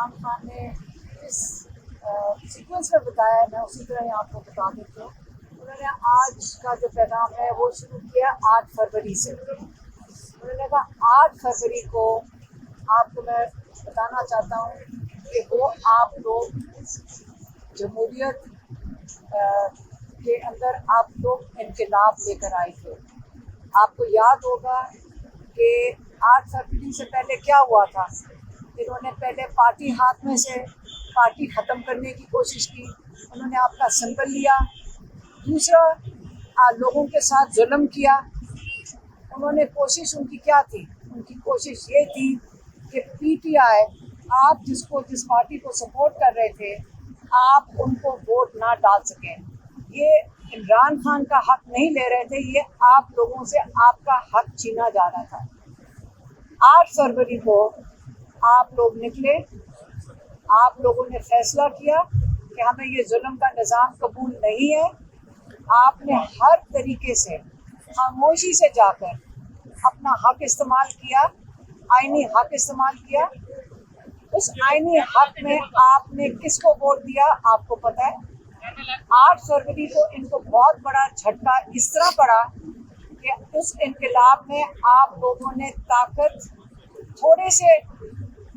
عمران خان نے اس سیکوینس میں بتایا ہے، میں اسی طرح یہاں آپ کو بتا دیتی ہوں۔ انہوں نے آج کا جو پیغام ہے وہ شروع کیا 8 فروری سے۔ انہوں نے کہا 8 فروری کو آپ کو میں بتانا چاہتا ہوں کہ وہ آپ لوگ جمہوریت کے اندر آپ لوگ انقلاب لے کر آئے تھے۔ آپ کو یاد ہوگا کہ 8 فروری سے پہلے کیا ہوا تھا؟ انہوں نے پہلے پارٹی ہاتھ میں سے پارٹی ختم کرنے کی کوشش کی، انہوں نے آپ کا سمبل لیا۔ دوسرا، لوگوں کے ساتھ ظلم کیا۔ انہوں نے کوشش ان کی کیا تھی؟ ان کی کوشش یہ تھی کہ پی ٹی آئی، آپ جس پارٹی کو سپورٹ کر رہے تھے، آپ ان کو ووٹ نہ ڈال سکیں۔ یہ عمران خان کا حق نہیں لے رہے تھے، یہ آپ لوگوں سے آپ کا حق چھینا جا رہا تھا۔ 8 فروری کو آپ لوگ نکلے، آپ لوگوں نے فیصلہ کیا کہ ہمیں یہ ظلم کا نظام قبول نہیں ہے۔ آپ نے ہر طریقے سے خاموشی سے جا کر اپنا حق استعمال کیا، آئینی حق استعمال کیا۔ اس آئینی حق میں آپ نے کس کو ووٹ دیا آپ کو پتہ ہے۔ 8 فروری کو ان کو بہت بڑا جھٹکا اس طرح پڑا کہ اس انقلاب میں آپ لوگوں نے طاقت تھوڑے سے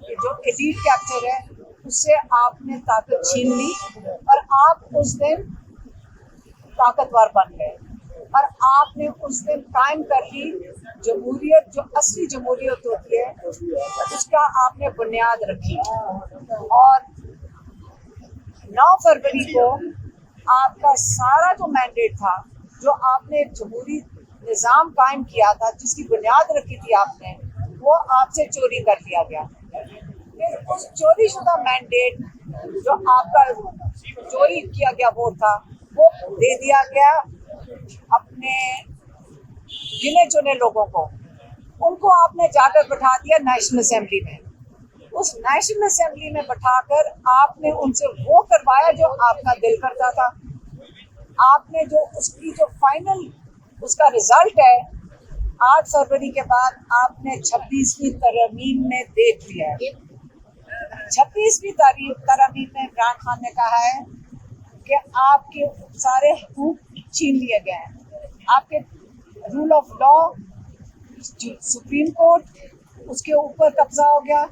جو ایلیٹ کیپچر ہے اس سے آپ نے طاقت چھین لی، اور آپ اس دن طاقتور بن گئے، اور آپ نے اس دن قائم کر لی جمہوریت، جو اصلی جمہوریت ہوتی ہے اس کا آپ نے بنیاد رکھی۔ اور 9 فروری کو آپ کا سارا جو مینڈیٹ تھا، جو آپ نے جمہوری نظام قائم کیا تھا، جس کی بنیاد رکھی تھی آپ نے، وہ آپ سے چوری کر لیا گیا۔ پھر اس چوری شدہ مینڈیٹ جو آپ کا چوری کیا گیا ووٹ تھا، وہ دے دیا گیا اپنے گنے چنے لوگوں کو۔ ان کو آپ نے جا کر بٹھا دیا نیشنل اسمبلی میں۔ اس نیشنل اسمبلی میں بٹھا کر آپ نے ان سے وہ کروایا جو آپ کا دل کرتا تھا۔ آپ نے جو اس کی جو فائنل اس کا رزلٹ ہے، 8 فروری کے بعد آپ نے 26ویں ترمیم میں دیکھ لیا ہے۔ 26ویں ترمیم میں عمران خان نے کہا ہے کہ آپ کے سارے حقوق چھین لیے گئے ہیں۔ آپ کے rule of law, supreme court, اس کے اوپر قبضہ ہو گیا،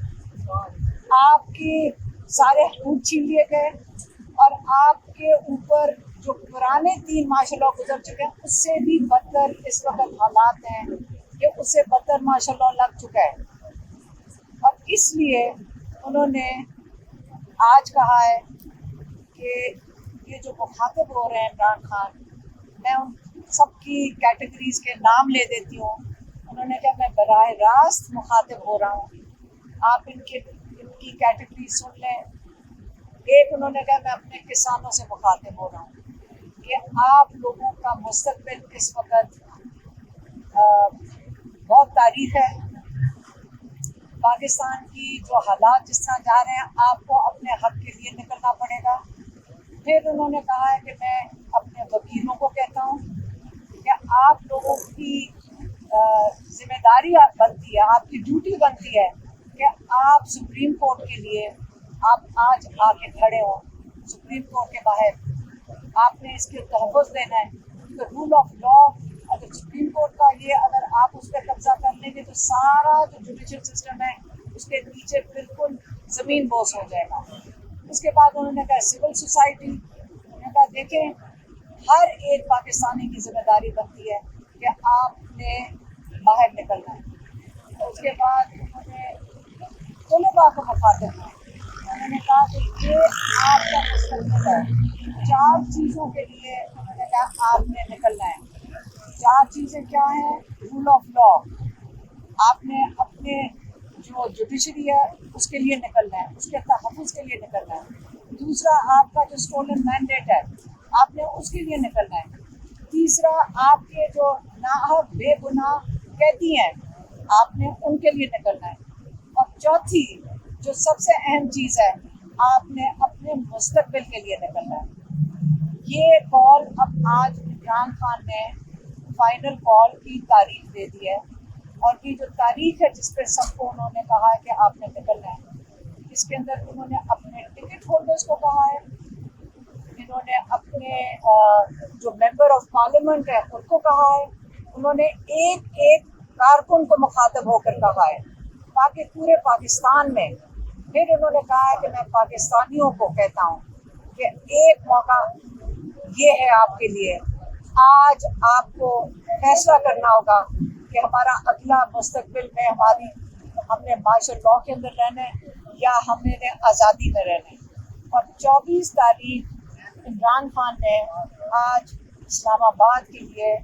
آپ کے سارے حقوق چھین لیے گئے، اور آپ کے اوپر جو پرانے 3 مارشل لا گزر چکے ہیں اس سے بھی بدتر اس وقت حالات ہیں کہ اس سے بدتر مارشل لا لگ چکا ہے۔ اور اس لیے انہوں نے آج کہا ہے کہ یہ جو مخاطب ہو رہے ہیں عمران خان، میں ان سب کی کیٹیگریز کے نام لے دیتی ہوں۔ انہوں نے کہا میں براہ راست مخاطب ہو رہا ہوں، آپ ان کی کیٹیگری سن لیں۔ ایک انہوں نے کہا میں اپنے کسانوں سے مخاطب ہو رہا ہوں کہ آپ لوگوں کا مستقبل اس وقت بہت تاریخ ہے، پاکستان کی جو حالات جس طرح جا رہے ہیں، آپ کو اپنے حق کے لیے نکلنا پڑے گا۔ پھر انہوں نے کہا ہے کہ میں اپنے وکیلوں کو کہتا ہوں کہ آپ لوگوں کی ذمہ داری بنتی ہے، آپ کی ڈیوٹی بنتی ہے کہ آپ سپریم کورٹ کے لیے آپ آج آ کے کھڑے ہوں سپریم کورٹ کے باہر۔ آپ نے اس کے تحفظ دینا ہے، کیونکہ رول آف لا اگر سپریم کورٹ کا یہ اگر آپ اس پہ قبضہ کر لیں گے تو سارا جو جوڈیشل سسٹم ہے اس کے نیچے بالکل زمین بوس ہو جائے گا۔ اس کے بعد انہوں نے کہا سول سوسائٹی، انہوں نے کہا دیکھیں ہر ایک پاکستانی کی ذمہ داری بنتی ہے کہ آپ نے باہر نکلنا ہے۔ اس کے بعد انہوں نے طلباء کو مخاطب کیا، انہوں نے کہا کہ یہ آپ کا مستقبل ہے، 4 چیزوں کے لیے انہوں نے کہا آپ نے نکلنا ہے۔ 4 چیزیں کیا ہیں؟ رول آف لا، آپ نے اپنے جو جوڈیشری ہے اس کے لیے نکلنا ہے، اس کے تحفظ کے لیے نکلنا ہے۔ دوسرا، آپ کا جو اسٹولن مینڈیٹ ہے آپ نے اس کے لیے نکلنا ہے۔ تیسرا، آپ کے جو ناحق بے گناہ قیدی ہیں آپ نے ان کے لیے نکلنا ہے۔ اور چوتھی جو سب سے اہم چیز ہے، آپ نے اپنے مستقبل کے لیے نکلنا ہے۔ یہ کال اب آج عمران خان نے فائنل کال کی تاریخ دے دی ہے، اور یہ جو تاریخ ہے جس پہ سب کو انہوں نے کہا ہے کہ آپ نے نکلنا ہے، اس کے اندر انہوں نے اپنے ٹکٹ ہولڈرز کو کہا ہے، انہوں نے اپنے جو ممبر آف پارلیمنٹ ہے ان کو کہا ہے، انہوں نے ایک ایک کارکن کو مخاطب ہو کر کہا ہے تاکہ پورے پاکستان میں. پھر انہوں نے کہا ہے کہ میں پاکستانیوں کو کہتا ہوں کہ ایک موقع یہ ہے آپ کے لیے، آج آپ کو فیصلہ کرنا ہوگا کہ ہمارا اگلا مستقبل میں ہم نے مارشل لاء کے اندر رہنا ہے یا ہم نے آزادی میں رہنا ہے. اور 24 تاریخ عمران خان نے آج اسلام آباد کے لیے